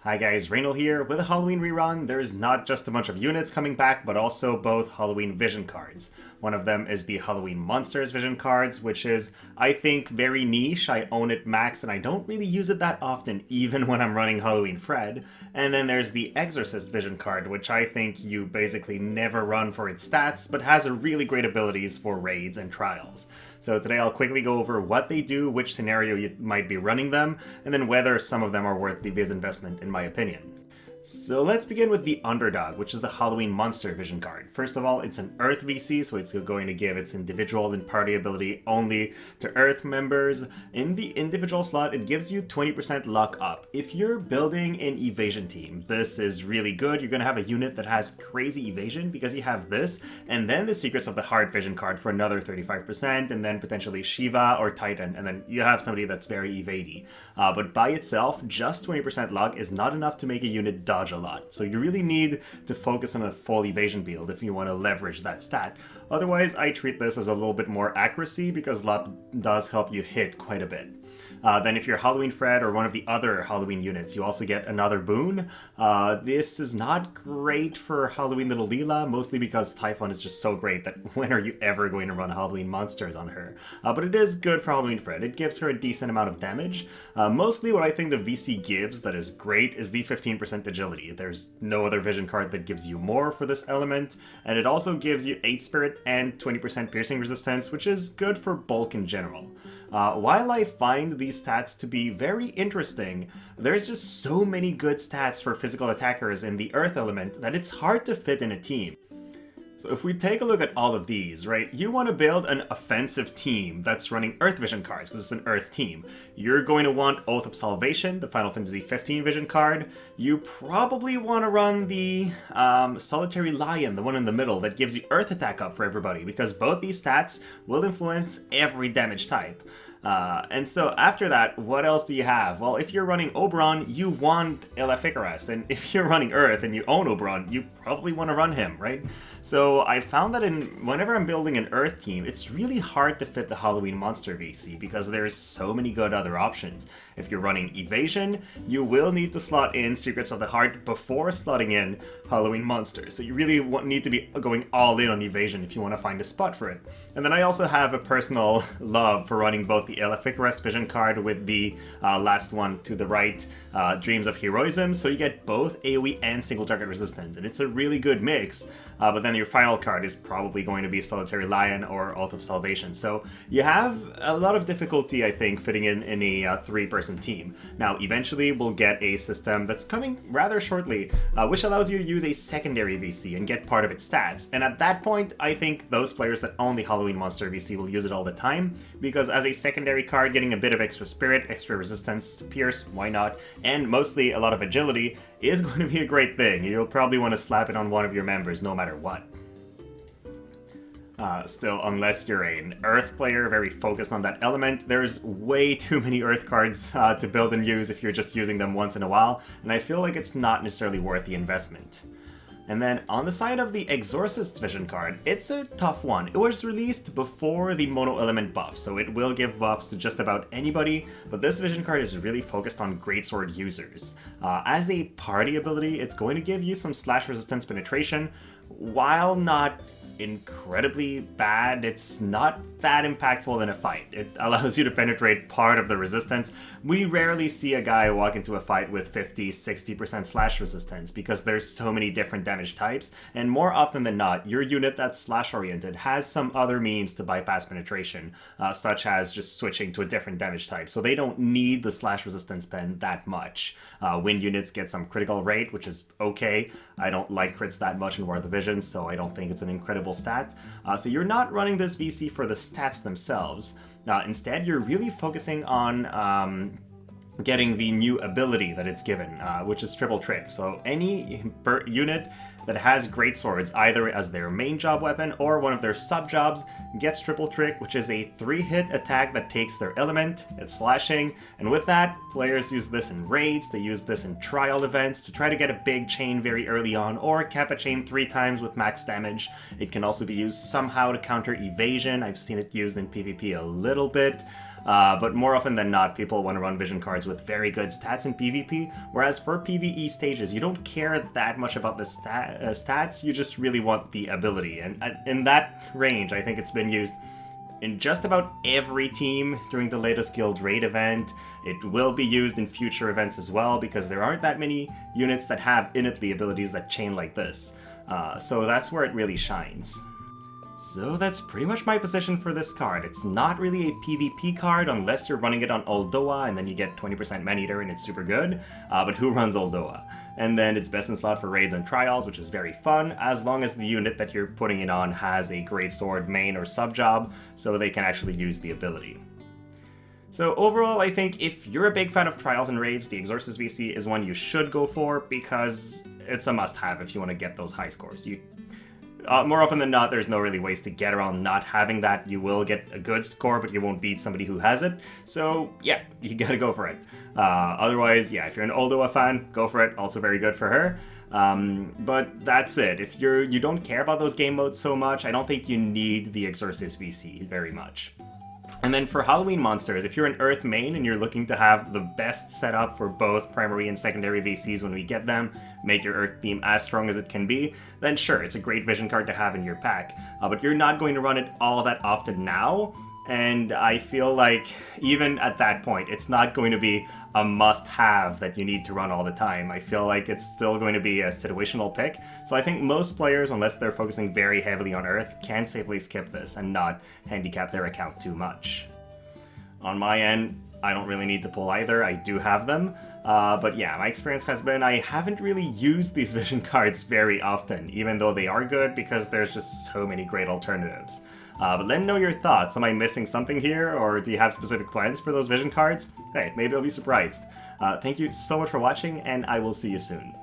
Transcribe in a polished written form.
Hi guys, Raynal here. With a Halloween rerun, there's not just a bunch of units coming back, but also both Halloween vision cards. One of them is the Halloween Monsters vision cards, which is, I think, very niche. I own it max and I don't really use it that often, even when I'm running Halloween Fred. And then there's the Exorcist vision card, which I think you basically never run for its stats, but has a really great abilities for raids and trials. So today I'll quickly go over what they do, which scenario you might be running them, and then whether some of them are worth the Viz investment in my opinion. So let's begin with the Underdog, which is the Halloween Monster vision card. First of all, it's an Earth VC, so it's going to give its individual and party ability only to Earth members. In the individual slot, it gives you 20% luck up. If you're building an evasion team, this is really good. You're going to have a unit that has crazy evasion because you have this, and then the Secrets of the Heart vision card for another 35%, and then potentially Shiva or Titan, and then you have somebody that's very evady. But by itself, just 20% luck is not enough to make a unit dodge a lot, so you really need to focus on a full evasion build if you want to leverage that stat. Otherwise, I treat this as a little bit more accuracy because luck does help you hit quite a bit. Then if you're Halloween Fred or one of the other Halloween units, you also get another boon. This is not great for Halloween Little Leela, mostly because Typhon is just so great that when are you ever going to run Halloween Monsters on her? But it is good for Halloween Fred. It gives her a decent amount of damage. Mostly what I think the VC gives that is great is the 15% agility. There's no other vision card that gives you more for this element, and it also gives you 8 spirit and 20% piercing resistance, which is good for bulk in general. While I find these stats to be very interesting, there's just so many good stats for physical attackers in the Earth element that it's hard to fit in a team. So if we take a look at all of these, right, you want to build an offensive team that's running Earth vision cards because it's an Earth team. You're going to want Oath of Salvation, the Final Fantasy 15 vision card. You probably want to run the Solitary Lion, the one in the middle that gives you Earth attack up for everybody, because both these stats will influence every damage type. And so after that, what else do you have? Well, if you're running Oberon, you want Icarus, and if you're running Earth and you own Oberon, you probably want to run him, right? So I found that whenever I'm building an Earth team, it's really hard to fit the Halloween Monster VC because there's so many good other options. If you're running Evasion, you will need to slot in Secrets of the Heart before slotting in Halloween Monsters. So you really need to be going all in on Evasion if you want to find a spot for it. And then I also have a personal love for running both the Icarus vision card with the last one to the right, Dreams of Heroism, so you get both AoE and single target resistance, and it's a really good mix. But then your final card is probably going to be Solitary Lion or Oath of Salvation. So you have a lot of difficulty, I think, fitting in a 3-person team. Now, eventually we'll get a system that's coming rather shortly, which allows you to use a secondary VC and get part of its stats. And at that point, I think those players that own the Halloween Monster VC will use it all the time, because as a secondary card, getting a bit of extra spirit, extra resistance to pierce, why not, and mostly a lot of agility is going to be a great thing. You'll probably want to slap it on one of your members no matter what. Still, unless you're an Earth player very focused on that element, there's way too many Earth cards to build and use if you're just using them once in a while, and I feel like it's not necessarily worth the investment. And then on the side of the Exorcist vision card, it's a tough one. It was released before the mono element buff, so it will give buffs to just about anybody, but this vision card is really focused on greatsword users. As a party ability, it's going to give you some slash resistance penetration. While not incredibly bad, it's not that impactful in a fight. It allows you to penetrate part of the resistance. We rarely see a guy walk into a fight with 50-60% slash resistance because there's so many different damage types, and more often than not, your unit that's slash oriented has some other means to bypass penetration, such as just switching to a different damage type, so they don't need the slash resistance pen that much. Wind units get some critical rate, which is okay. I don't like crits that much in War of the Visions, so I don't think it's an incredible stat. So you're not running this VC for the stats themselves. Instead, you're really focusing on getting the new ability that it's given, which is Triple Trick. So any unit that has great swords, either as their main job weapon or one of their sub jobs, gets Triple Trick, which is a 3-hit attack that takes their element. It's slashing, and with that, players use this in raids, they use this in trial events to try to get a big chain very early on, or cap a chain 3 times with max damage. It can also be used somehow to counter evasion. I've seen it used in PvP a little bit. but more often than not, people want to run vision cards with very good stats in PvP, whereas for PvE stages, you don't care that much about the stats, you just really want the ability. And in that range, I think it's been used in just about every team during the latest guild raid event. It will be used in future events as well, because there aren't that many units that have innately abilities that chain like this. So that's where it really shines. So that's pretty much my position for this card. It's not really a PvP card unless you're running it on Oldoa and then you get 20% man-eater and it's super good, but who runs Oldoa? And then it's best in slot for raids and trials, which is very fun, as long as the unit that you're putting it on has a great sword main or sub job, so they can actually use the ability. So overall, I think if you're a big fan of trials and raids, the Exorcist VC is one you should go for, because it's a must-have if you want to get those high scores. More often than not, there's no really ways to get around not having that. You will get a good score, but you won't beat somebody who has it. So yeah, you gotta go for it. Otherwise, yeah, if you're an Oldoa fan, go for it. Also very good for her. But that's it. If you don't care about those game modes so much, I don't think you need the Exorcist VC very much. And then for Halloween monsters, if you're an Earth main and you're looking to have the best setup for both primary and secondary VCs when we get them, make your Earth theme as strong as it can be, then sure, it's a great vision card to have in your pack. But you're not going to run it all that often now, and I feel like even at that point, it's not going to be a must-have that you need to run all the time. I feel like it's still going to be a situational pick, so I think most players, unless they're focusing very heavily on Earth, can safely skip this and not handicap their account too much. On my end, I don't really need to pull either, I do have them, but yeah, my experience has been I haven't really used these vision cards very often, even though they are good because there's just so many great alternatives. But let me know your thoughts. Am I missing something here, or do you have specific plans for those vision cards? Hey, maybe I'll be surprised. Thank you so much for watching, and I will see you soon.